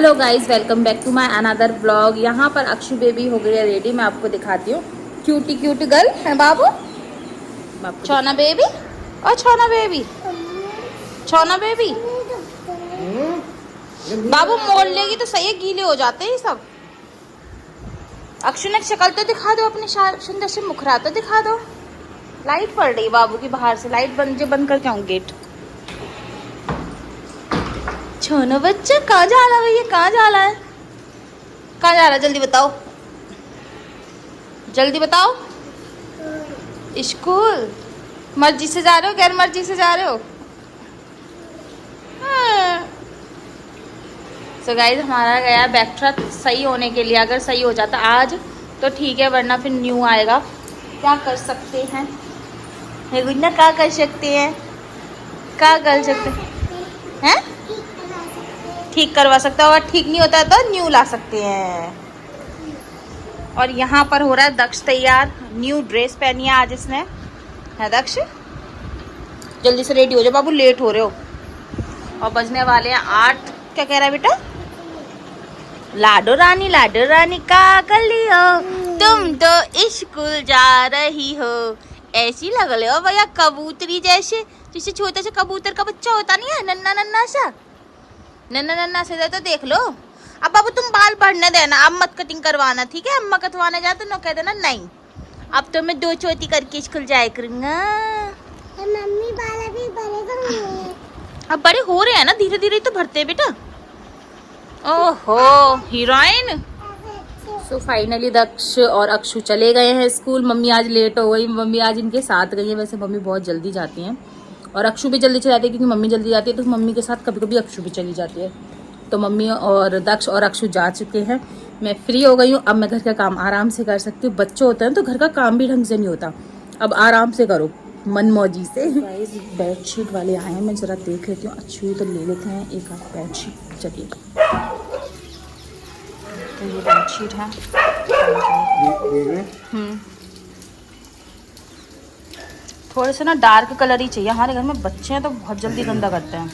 Hello guys, welcome back to my another blog. यहाँ पर Akshu baby हो गई है रेडी। मैं आपको दिखाती हूँ। क्यूटी क्यूटी गर्ल है बाबू। छोना बेबी और छोना बेबी, छोना बेबी। बाबू मोड़ लेगी तो सही है, गीले हो जाते हैं ये सब। अक्षु ने शक्ल तो दिखा दो अपनी, सुंदर से मुखरा तो दिखा दो। लाइट पड़ रही है बाबू की बाहर से, लाइट बंद करके आऊँ गेट। छोना बच्चा कहाँ जा रहा है भैया, कहाँ जा रहा है, कहाँ जा रहा है? जल्दी बताओ, जल्दी बताओ। स्कूल मर्जी से जा रहे हो, गैर मर्जी से जा रहे हो? सो गाइस, हमारा गया बैक ट्रक सही होने के लिए। अगर सही हो जाता आज तो ठीक है, वरना फिर न्यू आएगा। क्या कर सकते हैं हे गुन्ना, क्या कर सकते हैं, क्या कर सकते हैं? ठीक करवा सकते हो, और ठीक नहीं होता तो न्यू ला सकते हैं। और यहाँ पर हो रहा है दक्ष तैयार। न्यू ड्रेस पहनी है आज इसने, है दक्ष? जल्दी से रेडी हो जाओ बाबू, लेट हो रहे हो। और बजने वाले हैं 8। क्या कह रहा है बेटा? लाडो रानी का कर लियो, तुम तो स्कूल जा रही हो। ऐसी लग रहे हो भैया कबूतरी जैसे, जैसे छोटा सा कबूतर का बच्चा होता नहीं है, नन्ना नन्ना सा, नन्ना नन्ना से। तो देख लो। अब बाबू तुम बाल बढ़ने देना, अब मत कटिंग करवाना, ठीक है? अम्मा कटवाने जाते ना, कह देना नहीं, अब तो मैं 2 चोटी करके स्कूल जाया करूंगा। मम्मी बाल अभी बड़े करूंगी। अब बड़े हो रहे हैं ना, धीरे धीरे तो भरते हैं बेटा। ओहो हीरोइन। सो फाइनली दक्ष और अक्षु चले गए हैं स्कूल। मम्मी आज लेट हो गई, मम्मी आज इनके साथ गई है। वैसे मम्मी बहुत जल्दी जाती हैं और अक्षु भी जल्दी चली जाती है, क्योंकि मम्मी जल्दी जाती है तो मम्मी के साथ कभी कभी अक्षु भी चली जाती है। तो मम्मी और दक्ष और अक्षु जा चुके हैं। मैं फ्री हो गई हूँ, अब मैं घर का काम आराम से कर सकती हूँ। बच्चे होते हैं तो घर का काम भी ढंग से नहीं होता, अब आराम से करो मन मौजी से। गाइस बेडशीट वाले आए हैं, मैं जरा देख लेती हूँ। अच्छी तो ले लेते हैं एक आध बेडशीट। चलिए, तो ये बेडशीट है। थोड़े से ना डार्क कलर ही चाहिए, हमारे घर में बच्चे हैं तो बहुत जल्दी गंदा करते हैं।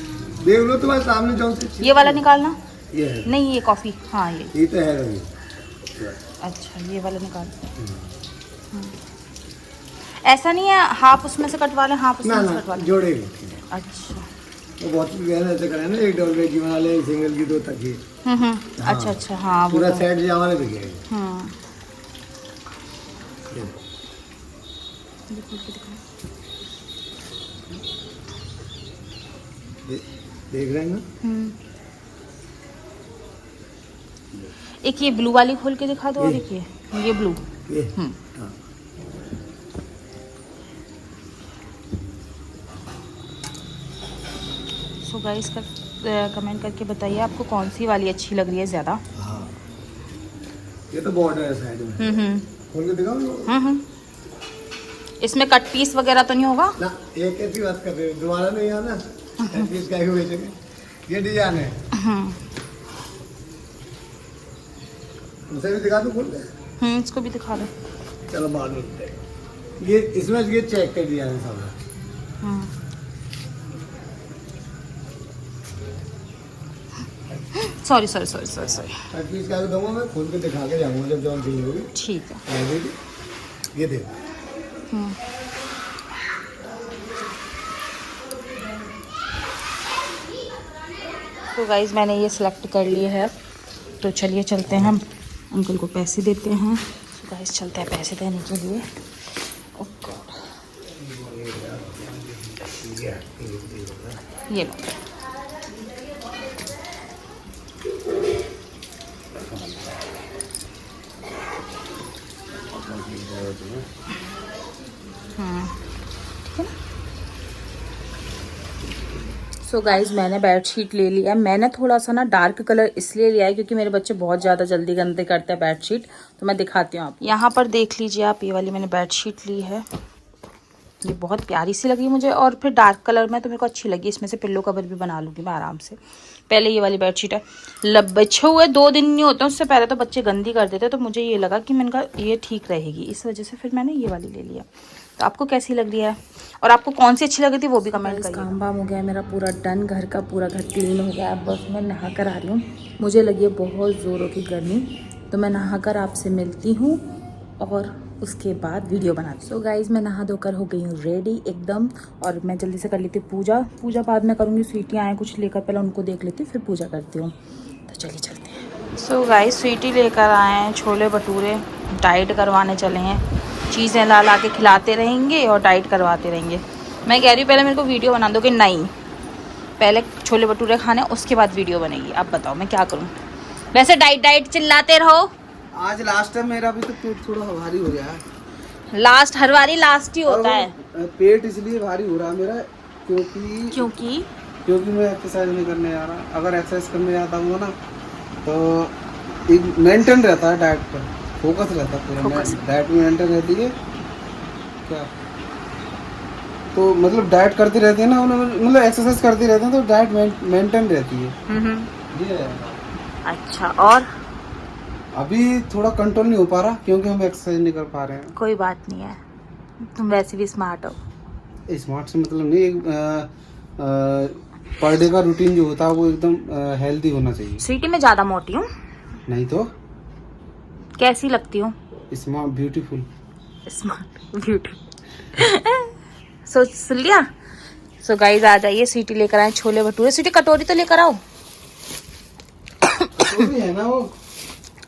देख लो तुम्हारे सामने जो ये वाला निकालना। ये है। नहीं ये कॉफी, हाँ ये तो है रही। अच्छा ये वाला निकाल। ऐसा नहीं है हाफ उसमें से कटवा लें, हाफ उसमें से कटवा लें? जोड़ेगा। अच्छा वो बहुत गहरा ऐसे करें ना, एक डबल बेड की बना ले, सिंगल की 2 तकिए। अच्छा अच्छा, हाँ पूरा सेट जो हमारे भी गए। देख रहे हैं ना? एक ये ब्लू वाली खोल के दिखा दो, और एक ये ब्लू। हाँ। सो गाइस का कमेंट करके बताइए आपको कौन सी वाली अच्छी लग रही है ज्यादा। हाँ। ये तो बॉर्डर है साइड में। खोल के दिखाओ। इसमें कट पीस वगैरह तो नहीं होगा ना? एक ऐसी बात कर रहे हो, दोबारा नहीं आना। कट पीस का ही बेचेंगे। ये डिजाइन है। उसे भी दिखा दो खोल के। इसको भी दिखा दो। चलो बाहर। ये इसमें ये चेक कर दिया है सब। सॉरी। कट पीस का भी दूंगा मैं, खोल के दिखा के जाऊंगा जब जॉन चाहिए होगी। ठीक है। ये देखो। तो गाइज मैंने ये सिलेक्ट कर लिए है, तो चलिए चलते हैं, हम अंकल को पैसे देते हैं। तो गाइज चलते हैं पैसे देने के लिए। ओह गॉड, ये लो। ठीक है ना? सो गाइज मैंने बेडशीट ले लिया। मैंने थोड़ा सा ना डार्क कलर इसलिए लिया है क्योंकि मेरे बच्चे बहुत ज़्यादा जल्दी गंदे करते हैं बेडशीट। तो मैं दिखाती हूँ आप, यहाँ पर देख लीजिए आप, ये वाली मैंने बेडशीट ली है। ये बहुत प्यारी सी लगी मुझे, और फिर डार्क कलर में तो मेरे को अच्छी लगी। इसमें से पिल्लो कवर भी बना लूँगी मैं आराम से। पहले ये वाली बेडशीट है, बच्चे हुए 2 दिन नहीं होते, उससे पहले तो बच्चे गंदी कर देते, तो मुझे ये लगा कि मैंने कहा ये ठीक रहेगी, इस वजह से फिर मैंने ये वाली ले लिया। तो आपको कैसी लग रही है और आपको कौन सी अच्छी लगी थी वो भी कमेंट करिए। काम वाम हो गया मेरा पूरा डन, घर का पूरा घर क्लीन हो गया। अब बस मैं नहा कर आ रही हूँ। मुझे लगी है बहुत ज़ोरों की गर्मी, तो मैं नहा कर आपसे मिलती हूँ और उसके बाद वीडियो बनाती हूँ। सो गाइज़ मैं नहा धोकर हो गई हूँ रेडी एकदम, और मैं जल्दी से कर लेती हूँ पूजा। पूजा बाद में करूँगी, स्वीटी आए कुछ लेकर, पहले उनको देख लेती हूँ फिर पूजा करती हूँ। तो चलिए चलते हैं। सो गाइस स्वीटी लेकर आए हैं छोले भटूरे, डाइट करवाने चले हैं। चीज़ें ला ला के खिलाते रहेंगे और डाइट करवाते रहेंगे। मैं कह रही हूँ पहले मेरे को वीडियो बना दो कि नहीं, पहले छोले भटूरे खाने उसके बाद वीडियो बनेगी। अब बताओ मैं क्या करूँ। वैसे डाइट डाइट चिल्लाते रहो। आज लास्ट है मेरा भी, तो पेट थोड़ा भारी हो गया है। लास्ट हर बारी लास्ट ही होता है। पेट इसलिए भारी हो रहा है मेरा क्योंकि मैं एक्सरसाइज नहीं करने जा रहा। अगर एक्सरसाइज करने जाता हूँ ना तो एक मेंटेन रहता है, डाइट पर फोकस रहता है पूरा। डाइट में मेंटेन रहती है क्या, तो मतलब डाइट करती रहती है ना, मतलब एक्सरसाइज करती रहते हैं तो डाइट मेंटेन रहती है। ये है। अच्छा, और अभी थोड़ा कंट्रोल नहीं हो पा रहा क्योंकि हम एक्सरसाइज नहीं कर पा रहे हैं। कोई बात नहीं है, तुम वैसे भी स्मार्ट हो। स्मार्ट से मतलब नहीं, पर डे का रूटीन जो होता है वो एकदम हेल्दी होना चाहिए। स्वीटी में ज़्यादा मोटी हूँ नहीं तो कैसी लगती हूँ? Smart beautiful. Smart beauty. So सुन लिया। सो गाइज आ जाइए, स्वीटी लेकर आए छोले भटूरे। स्वीटी कटोरी तो लेकर आओ। तो भी है ना वो।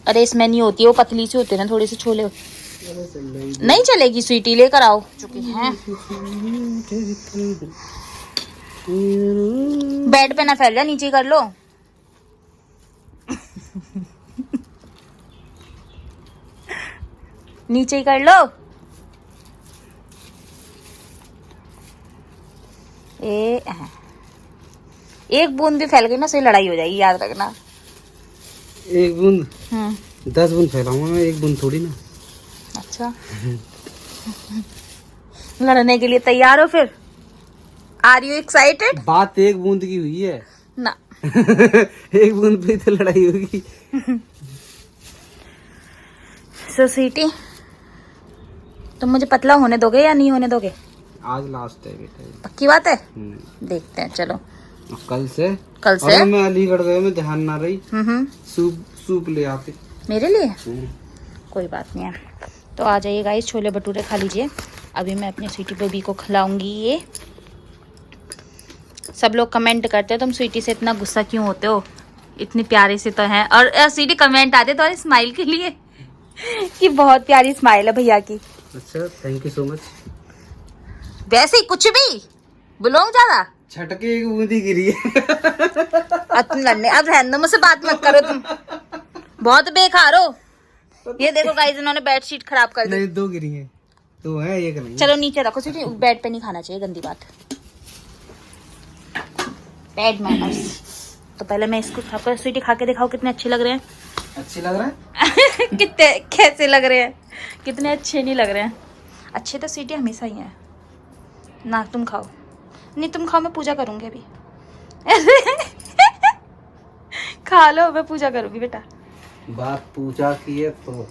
अरे इसमें नहीं होती है, वो पतली सी होती है ना थोड़ी सी छोले। नहीं चलेगी स्वीटी, लेकर आओ चुकी हैं। बेड पे ना फैल जा, नीचे कर लो। नीचे ही कर लो। एक बूंद भी फैल गई ना सही लड़ाई हो जाएगी, याद रखना। एक बूंद 10 बूंद फैलाऊंगा मैं, एक बूंद थोड़ी ना। अच्छा। लड़ने के लिए तैयार हो फिर? Are you excited? बात एक बूंद की हुई है ना। एक बूंद पे तो लड़ाई होगी। सो स्वीटी, तुम मुझे पतला होने दोगे या नहीं होने दोगे? आज लास्ट है बेटा। पक्की बात है? देखते हैं चलो। कल से अगर मैं अलीगढ़ गए, मैं ध्यान ना रही, सूप ले आते मेरे लिए। कोई बात नहीं है। तो आ जाइए गाइस, छोले भटूरे खा लीजिए। अभी मैं अपनी स्वीटी बेबी को खिलाऊंगी ये। सब लोग कमेंट करते हैं तुम स्वीटी से इतना गुस्सा क्यों होते हो, इतनी प्यारे से तो हैं। और स्वीटी कमेंट आते तुम्हारी स्माइल के लिए कि बहुत प्यारी स्माइल है भैया की। अच्छा, थैंक यू सो मच। वैसे ही कुछ भी बुलाऊं ज्यादा? छटके एक बूंदी गिरी है। अब तुम लड़ने, अब रहने दो, मुझसे बात मत करो तुम, बहुत बेकार हो। ये देखो गाइस, इन्होंने बेडशीट खराब कर दी। नहीं, 2 गिरी हैं, 2 है, एक नहीं। चलो नीचे रखो स्वीटी, बेड पे नहीं खाना चाहिए, गंदी बात। Bad manners. तो पहले मैं इसको खाकर, स्वीटी खा के दिखाओ कितने अच्छे लग रहे हैं। अच्छी लग रहा है। कितने कैसे लग रहे हैं, कितने अच्छे नहीं लग रहे हैं। अच्छे तो स्वीटी हमेशा ही है ना। तुम खाओ। नहीं तुम खाओ, मैं पूजा करूंगी अभी। खा लो, मैं पूजा करूंगी बेटा। बात पूजा की है तो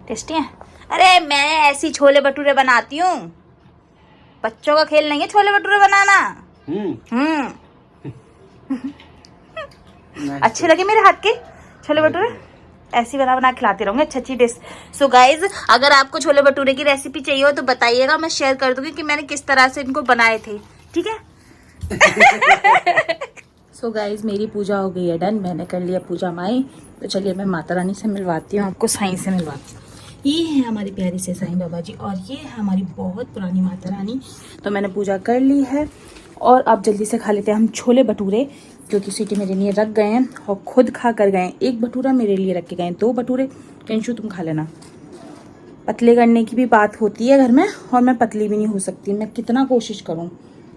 टेस्टी है। अरे मैं ऐसी छोले भटूरे बनाती हूँ, बच्चों का खेल नहीं है छोले भटूरे बनाना। अच्छे लगे मेरे हाथ के छोले भटूरे? ऐसी बना बना खिलाती रहूंगी, अच्छी अच्छी डिश। सो गाइज, अगर आपको छोले भटूरे की रेसिपी चाहिए हो तो बताइएगा, मैं शेयर कर दूंगी कि मैंने किस तरह से इनको बनाए थे, ठीक है। सो गाइज मेरी पूजा हो गई है डन, मैंने कर लिया पूजा माई। तो चलिए मैं माता रानी से मिलवाती हूँ, आपको साईं से मिलवाती हूँ। ये है हमारी प्यारी से साईं बाबा जी, और ये है हमारी बहुत पुरानी माता रानी। तो मैंने पूजा कर ली है और अब जल्दी से खा लेते हैं हम छोले भटूरे, क्योंकि स्वीटी मेरे लिए रख गए हैं और खुद खा कर गए। 1 भटूरा मेरे लिए रख के गए, 2 भटूरे कैंशू तुम खा लेना। पतले करने की भी बात होती है घर में, और मैं पतली भी नहीं हो सकती, मैं कितना कोशिश करूँ।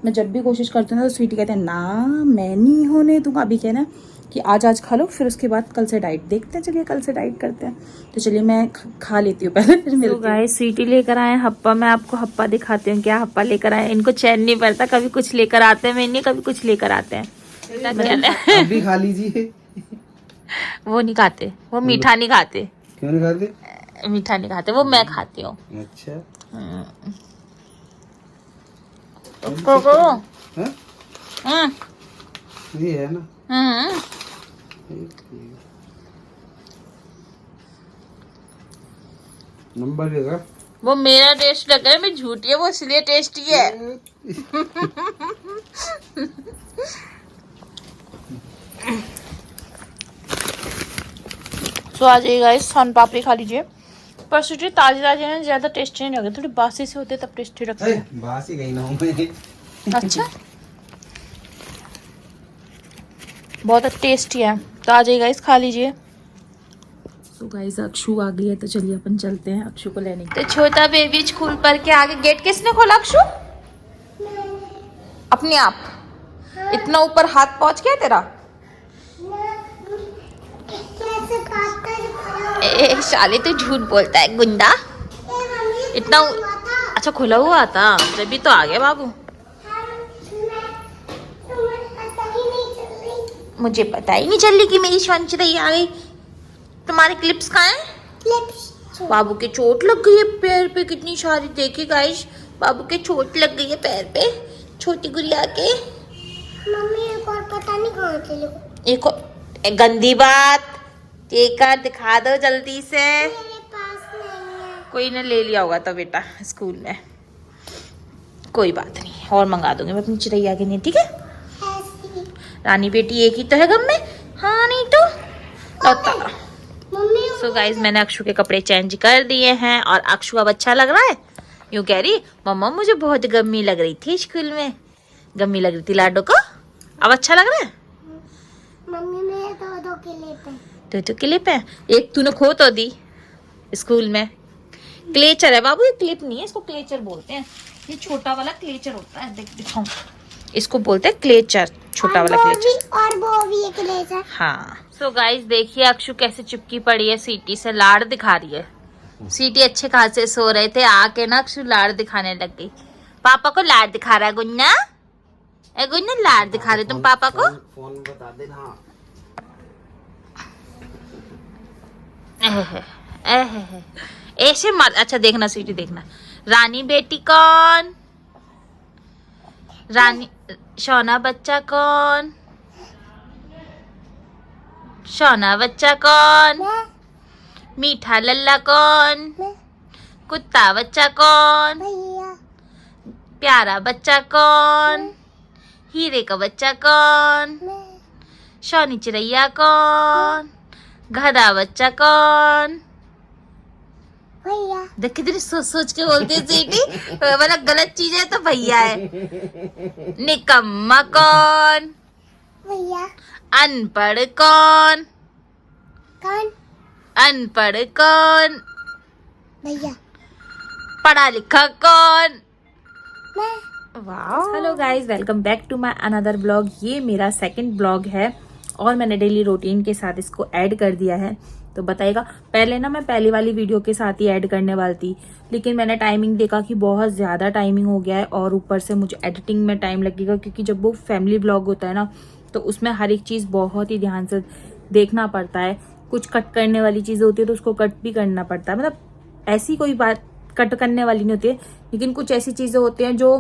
मैं जब भी कोशिश करती हूँ ना तो स्वीटी कहते हैं ना मैं नहीं होने दूँगा। अभी कहना कि आज खा लो, फिर उसके बाद कल से डाइट देखते हैं। चलिए कल से डाइट करते हैं। तो चलिए मैं खा लेती हूँ पहले, फिर मिलती हूँ। गाइस स्वीटी लेकर आए हप्पा। मैं आपको हप्पा दिखाती हूँ क्या हप्पा लेकर आए। इनको चैन नहीं पड़ता, कभी कुछ लेकर आते हैं मैंने, कभी कुछ लेकर आते हैं। अभी खा लीजिए। वो नहीं खाते, वो मीठा नहीं खाते। क्यों नहीं खाती? मीठा नहीं खाते वो, मैं खाती हूँ। अच्छा। उसको करो। हाँ? ये है ना। नंबर देगा। वो मेरा टेस्ट लग रहा है, मैं झूठी है, वो इसलिए टेस्टी है। तो आ जाइए गाइस, सोन पापड़ी खा लीजिए। पर सोचिए ताजे ताजे ना ज्यादा टेस्टी नहीं लगते, थोड़ी बासी से होते तब टेस्टी लगते हैं। बासी गई ना हूँ मैं। अच्छा, बहुत टेस्टी है। तो आ जाइए गाइस, खा लीजिए। तो गाइस अक्षु आ गई है, तो चलिए अपन चलते हैं अक्षु को लेने। तो छोटा बेबी स्कूल पर के आगे गेट किसने खोला अक्षु? अपने आप? इतना ऊपर हाथ पहुंच गया तेरा? ए शाले तो झूठ बोलता है गुंडा। इतना अच्छा खुला हुआ था जब तो आ गया बाबू। मुझे पता ही नहीं चल रही कि मेरी शौंचरई आ गई। तुम्हारे क्लिप्स कहाँ हैं? क्लिप्स बाबू के चोट लग गई है पैर पे, कितनी सारी। देखिए गाइस, बाबू के चोट लग गई है पैर पे, छोटी गुड़िया के। मम्मी एक और पता नहीं कहाँ चले। एक और गंदी बात, टेकर दिखा दो जल्दी से। मेरे पास नहीं है। कोई ने ले लिया होगा तो बेटा स्कूल में। कोई बात नहीं, और मंगा दूंगी मैं अपनी चिड़ैया के लिए, ठीक है? ऐसी। रानी बेटी एक ही तो है घर में, हाँ नहीं तो लौटा। मम्मी सो गाइज, मैंने अक्षु के कपड़े चेंज कर दिए हैं और अक्षु अब अच्छा लग रहा है। यूँ कह रही मम्मा मुझे बहुत गम्मी लग रही थी स्कूल में, गम्मी लग रही थी लाडो को, अब अच्छा लग रहा है। मम्मी मेरे दो क्लिप है। तो क्लिप है, एक तूने खो तो दी स्कूल में। क्लेचर है बाबू, ये क्लिप नहीं है, इसको क्लेचर बोलते हैं। ये छोटा वाला क्लेचर होता है, देख दिखाऊं, इसको बोलते हैं क्लेचर, छोटा वाला क्लेचर। और वो भी एक लेजर। हाँ। सो गाइस देखिए अक्षु कैसे चिपकी पड़ी है सीटी से, लाड़ दिखा रही है। सीटी अच्छे खासे सो रहे थे, आके ना अक्षु लाड़ दिखाने लग गई। पापा को लाड़ दिखा रहा है गुन्ना, ए गुन्ना लाड़ दिखा रहे तुम पापा को। फोन बता देना। ऐसे मत। अच्छा देखना सीटी देखना। रानी बेटी कौन? रानी सोना बच्चा कौन? सोना बच्चा कौन? मैं मीठा लल्ला कौन? मैं कुत्ता बच्चा कौन? भैया प्यारा बच्चा कौन? हीरे का बच्चा कौन? मैं सोनी चिड़ैया कौन? गधा बच्चा कौन? भैया देख कितनी सोच सोच के बोलती है सीटी, मतलब गलत चीज है तो भैया है। निकम्मा कौन? भैया अनपढ़ कौन? कौन? अनपढ़ कौन? भैया पढ़ा लिखा कौन? मैं। वाह। Hello guys, welcome back to my another blog. ये मेरा सेकंड ब्लॉग है और मैंने डेली रूटीन के साथ इसको ऐड कर दिया है। तो बताइएगा, पहले ना मैं पहली वाली वीडियो के साथ ही ऐड करने वाली थी, लेकिन मैंने टाइमिंग देखा कि बहुत ज़्यादा टाइमिंग हो गया है और ऊपर से मुझे एडिटिंग में टाइम लगेगा, क्योंकि जब वो फैमिली ब्लॉग होता है ना तो उसमें हर एक चीज़ बहुत ही ध्यान से देखना पड़ता है। कुछ कट करने वाली चीज़ें होती है तो उसको कट भी करना पड़ता है। मतलब ऐसी कोई बात कट करने वाली नहीं होती है, लेकिन कुछ ऐसी चीज़ें होती हैं जो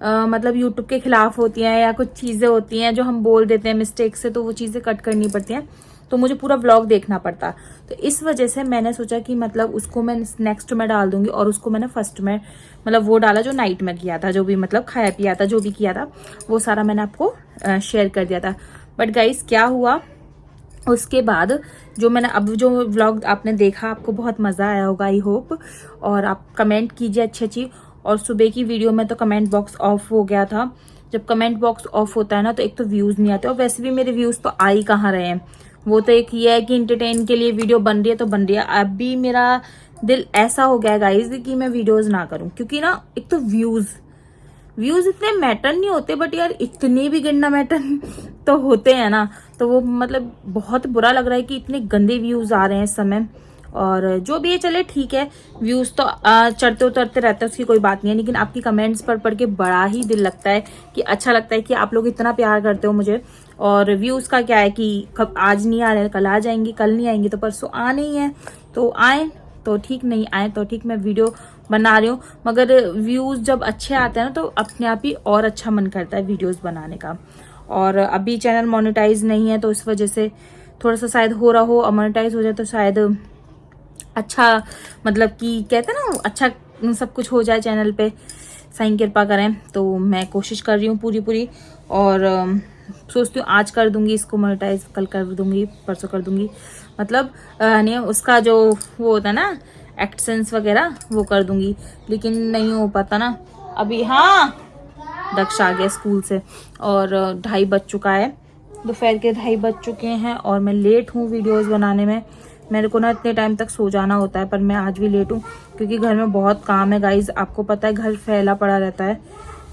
मतलब यूट्यूब के खिलाफ होती हैं, या कुछ चीज़ें होती हैं जो हम बोल देते हैं मिस्टेक से, तो वो चीज़ें कट करनी पड़ती हैं। तो मुझे पूरा व्लॉग देखना पड़ता। तो इस वजह से मैंने सोचा कि मतलब उसको मैं नेक्स्ट में डाल दूंगी, और उसको मैंने फर्स्ट में मतलब वो डाला जो नाइट में किया था, जो भी मतलब खाया पिया था, जो भी किया था वो सारा मैंने आपको शेयर कर दिया था। बट गाइस क्या हुआ उसके बाद, जो मैंने अब जो व्लॉग आपने देखा आपको बहुत मज़ा आया होगा आई होप, और आप कमेंट कीजिए अच्छी अच्छी। और सुबह की वीडियो में तो कमेंट बॉक्स ऑफ हो गया था। जब कमेंट बॉक्स ऑफ होता है ना तो एक तो व्यूज़ नहीं आते, और वैसे भी मेरे व्यूज़ तो आ ही कहाँ रहे हैं। वो तो एक ये है कि इंटरटेन के लिए वीडियो बन रही है तो बन रही है। अब भी मेरा दिल ऐसा हो गया है गाइज कि मैं वीडियोज़ ना करूँ, क्योंकि ना एक तो व्यूज़ इतने मैटर नहीं होते, बट यार इतने भी गिनना मैटर तो होते हैं ना। तो वो मतलब बहुत बुरा लग रहा है कि इतने गंदे व्यूज़ आ रहे हैं इस समय, और जो भी है चले ठीक है। व्यूज़ तो चढ़ते उतरते रहते हैं, उसकी कोई बात नहीं है, लेकिन आपकी कमेंट्स पढ़ के बड़ा ही दिल लगता है कि अच्छा लगता है कि आप लोग इतना प्यार करते हो मुझे। और व्यूज़ का क्या है कि आज नहीं आ रहे, कल आ जाएंगे, कल नहीं आएंगे तो परसों आने ही है, तो आए तो ठीक, नहीं आए तो ठीक। मैं वीडियो बना रही हूँ, मगर व्यूज़ जब अच्छे आते हैं ना तो अपने आप ही और अच्छा मन करता है वीडियोज़ बनाने का। और अभी चैनल मोनेटाइज नहीं है तो इस वजह से थोड़ा सा शायद हो रहा हो, और मोनेटाइज हो जाए तो शायद अच्छा, मतलब कि कहते हैं ना अच्छा सब कुछ हो जाए चैनल पे, साईं कृपा करें। तो मैं कोशिश कर रही हूँ पूरी और सोचती हूँ आज कर दूंगी इसको मोनेटाइज, कल कर दूंगी, परसों कर दूंगी, मतलब नहीं उसका जो वो होता है ना एक्सेंस वगैरह वो कर दूंगी, लेकिन नहीं हो पाता ना अभी। हाँ, दक्ष आ गया स्कूल से और 2:30 बज चुका है, दोपहर के 2:30 बज चुके हैं और मैं लेट हूँ वीडियोस बनाने में। मेरे को ना इतने टाइम तक सो जाना होता है, पर मैं आज भी लेट हूँ क्योंकि घर में बहुत काम है गाइज। आपको पता है घर फैला पड़ा रहता है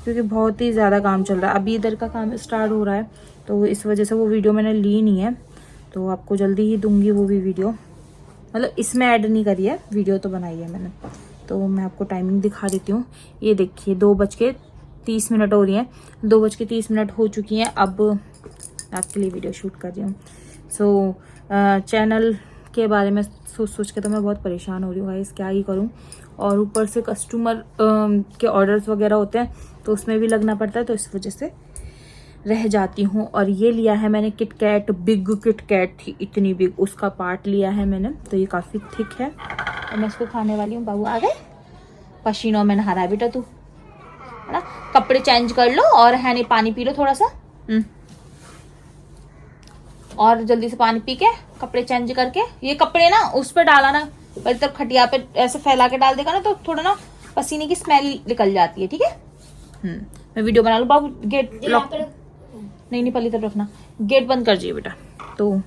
क्योंकि बहुत ही ज़्यादा काम चल रहा है। अभी इधर का काम स्टार्ट हो रहा है तो इस वजह से वो वीडियो मैंने ली नहीं है, तो आपको जल्दी ही दूंगी वो भी वीडियो, मतलब इसमें ऐड नहीं करी है, वीडियो तो बनाई है मैंने। तो मैं आपको टाइमिंग दिखा देती हूँ। ये देखिए 2:30 हो रही हैं, 2:30 हो चुकी हैं। अब आपके लिए वीडियो शूट कर रही हूँ। सो चैनल के बारे में सोच के तो मैं बहुत परेशान हो रही हूँ गाइस, क्या ही करूँ। और ऊपर से कस्टमर के ऑर्डर्स वगैरह होते हैं तो उसमें भी लगना पड़ता है, तो इस वजह से रह जाती हूँ। और ये लिया है मैंने किटकैट, बिग किटकैट थी इतनी बिग, उसका पार्ट लिया है मैंने, तो ये काफ़ी थिक है और मैं इसको खाने वाली हूँ। बाबू आ गए, पसीनों में नहा रहा है बेटा तू, है ना। कपड़े चेंज कर लो और है नहीं पानी पी लो थोड़ा सा, और जल्दी से पानी पी के कपड़े चेंज करके, ये कपड़े ना उस पर डाला ना, पर तब खटिया पे ऐसे फैला के डाल देगा ना तो थोड़ा ना पसीने की स्मेल निकल जाती है, ठीक है। मैं वीडियो बना लूँ। बाबू गेट लॉक, नहीं पहले तरफ रखना, गेट बंद कर दिए बेटा। तो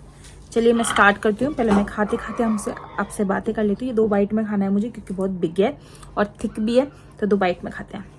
चलिए मैं स्टार्ट करती हूँ। पहले मैं खाते खाते आपसे बातें कर लेती हूँ। ये 2 बाइट में खाना है मुझे क्योंकि बहुत बिग है और थिक भी है, तो 2 बाइट में खाते हैं।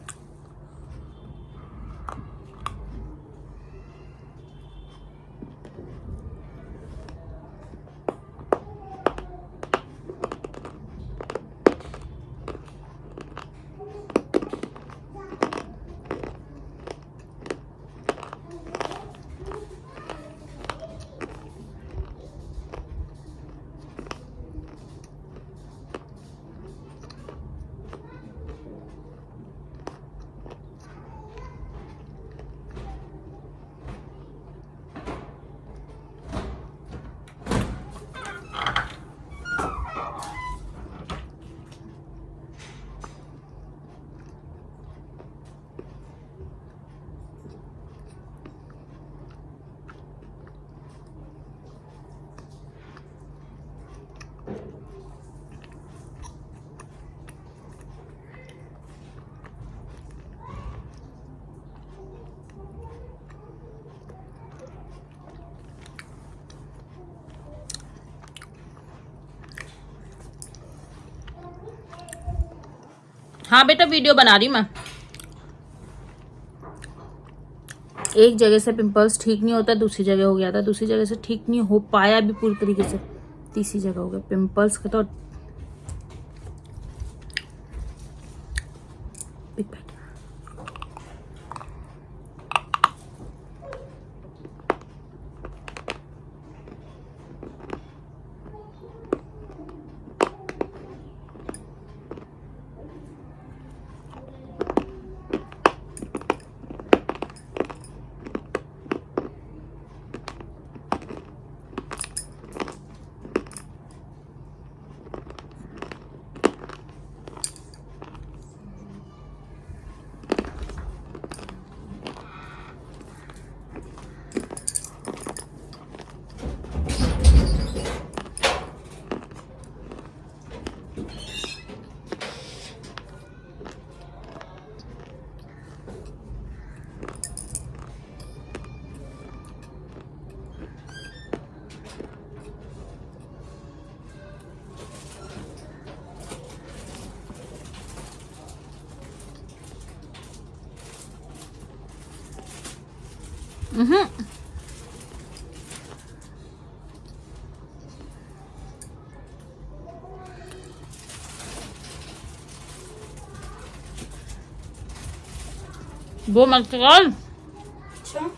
हाँ बेटा वीडियो बना रही हूँ मैं। एक जगह से पिंपल्स ठीक नहीं होता, दूसरी जगह हो गया था, दूसरी जगह से ठीक नहीं हो पाया भी पूरी तरीके से, तीसरी जगह हो गया पिंपल्स का। तो बिग बाइट। वो मत कर। अच्छा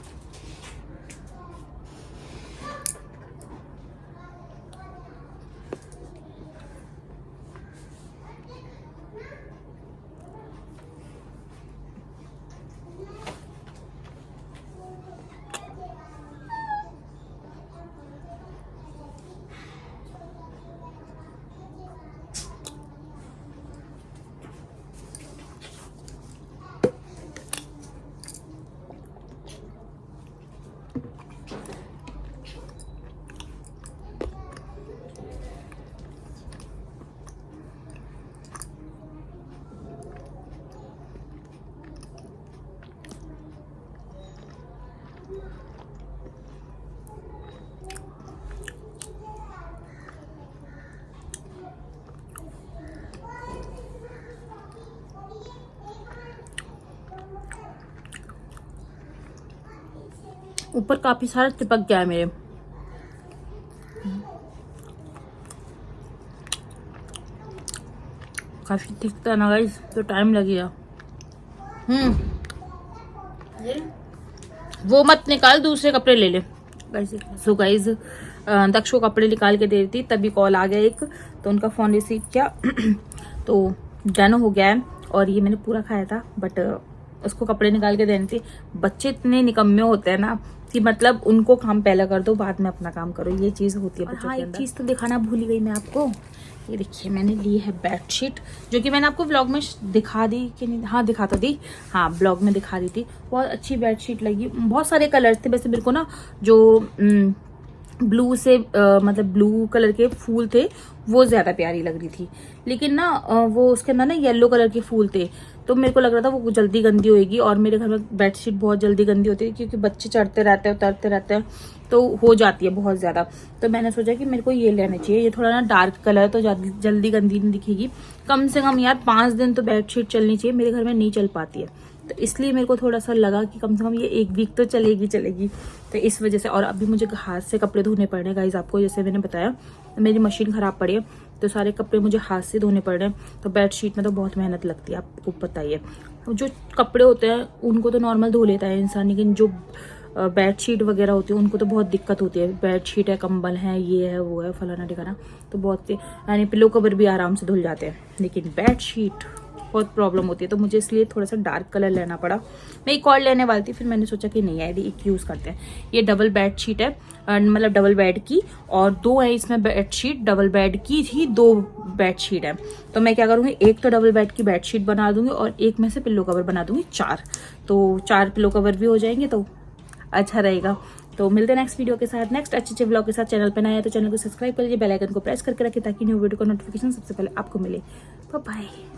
ऊपर काफी सारा चिपक गया है मेरे। काफी थिक था ना गाइस, तो टाइम लगेगा। वो मत निकाल, दूसरे कपड़े ले ले। सो गाइस दक्ष को कपड़े निकाल के दे रही थी, तभी कॉल आ गया एक, तो उनका फोन रिसीव किया तो डन हो गया है। और ये मैंने पूरा खाया था, बट उसको कपड़े निकाल के देने थे। बच्चे इतने निकम्मे होते हैं ना कि मतलब उनको काम पहले कर दो, बाद में अपना काम करो, ये चीज होती है बच्चों के अंदर। एक चीज तो दिखाना भूल गई मैं आपको, ये देखिए मैंने ली है बेडशीट, जो कि मैंने आपको व्लॉग में दिखा दी कि नहीं, हाँ दिखा तो दी, हाँ ब्लॉग में दिखा दी थी। बहुत अच्छी बेडशीट लगी, बहुत सारे कलर्स थे। वैसे मेरे को ना जो ब्लू से मतलब ब्लू कलर के फूल थे वो ज्यादा प्यारी लग रही थी, लेकिन ना वो उसके अंदर ना येलो कलर के फूल थे, तो मेरे को लग रहा था वो जल्दी गंदी होएगी। और मेरे घर में बेडशीट बहुत जल्दी गंदी होती है, क्योंकि बच्चे चढ़ते रहते हैं उतरते रहते हैं, तो हो जाती है बहुत ज्यादा। तो मैंने सोचा कि मेरे को ये लेना चाहिए, ये थोड़ा ना डार्क कलर है, तो जल्दी गंदी नहीं दिखेगी। कम से कम यार 5 दिन तो बेडशीट चलनी चाहिए, मेरे घर में नहीं चल पाती है, तो इसलिए मेरे को थोड़ा सा लगा कि कम से कम ये 1 वीक तो चलेगी। तो इस वजह से। और अभी मुझे हाथ से कपड़े धोने पड़ रहे हैं गाइस, आपको जैसे मैंने बताया मेरी मशीन खराब पड़ी है, तो सारे कपड़े मुझे हाथ से धोने पड़ रहे हैं। तो बेडशीट में तो बहुत मेहनत लगती है, आपको पता ही है। जो कपड़े होते हैं उनको तो नॉर्मल धो लेता है इंसान, लेकिन जो बेडशीट वगैरह होती है उनको तो बहुत दिक्कत होती है। बेडशीट है, कंबल है, ये है, वो है, फलाना ठिकाना, तो बहुत यानी पिलो कवर भी आराम से धुल जाते हैं, लेकिन बेडशीट बहुत प्रॉब्लम होती है। तो मुझे इसलिए थोड़ा सा डार्क कलर लेना पड़ा। मैं एक और लेने वाली थी, फिर मैंने सोचा कि नहीं यार एक यूज़ करते हैं। ये डबल बेड शीट है, मतलब डबल बेड की, और 2 है इसमें बेड शीट। डबल बेड की थी 2 बेड शीट है, तो मैं क्या करूँगी, एक तो डबल बेड की बेड शीट बना दूंगी और एक में से पिल्लो कवर बना दूंगी 4, तो 4 पिल्लो कवर भी हो जाएंगे, तो अच्छा रहेगा। तो मिलते हैं नेक्स्ट वीडियो के साथ, नेक्स्ट अच्छे व्लॉग के साथ। चैनल पर नया है तो चैनल को सब्सक्राइब कर लीजिए, बेल आइकन को प्रेस करके रखिए, ताकि न्यू वीडियो का नोटिफिकेशन सबसे पहले आपको मिले। Bye bye.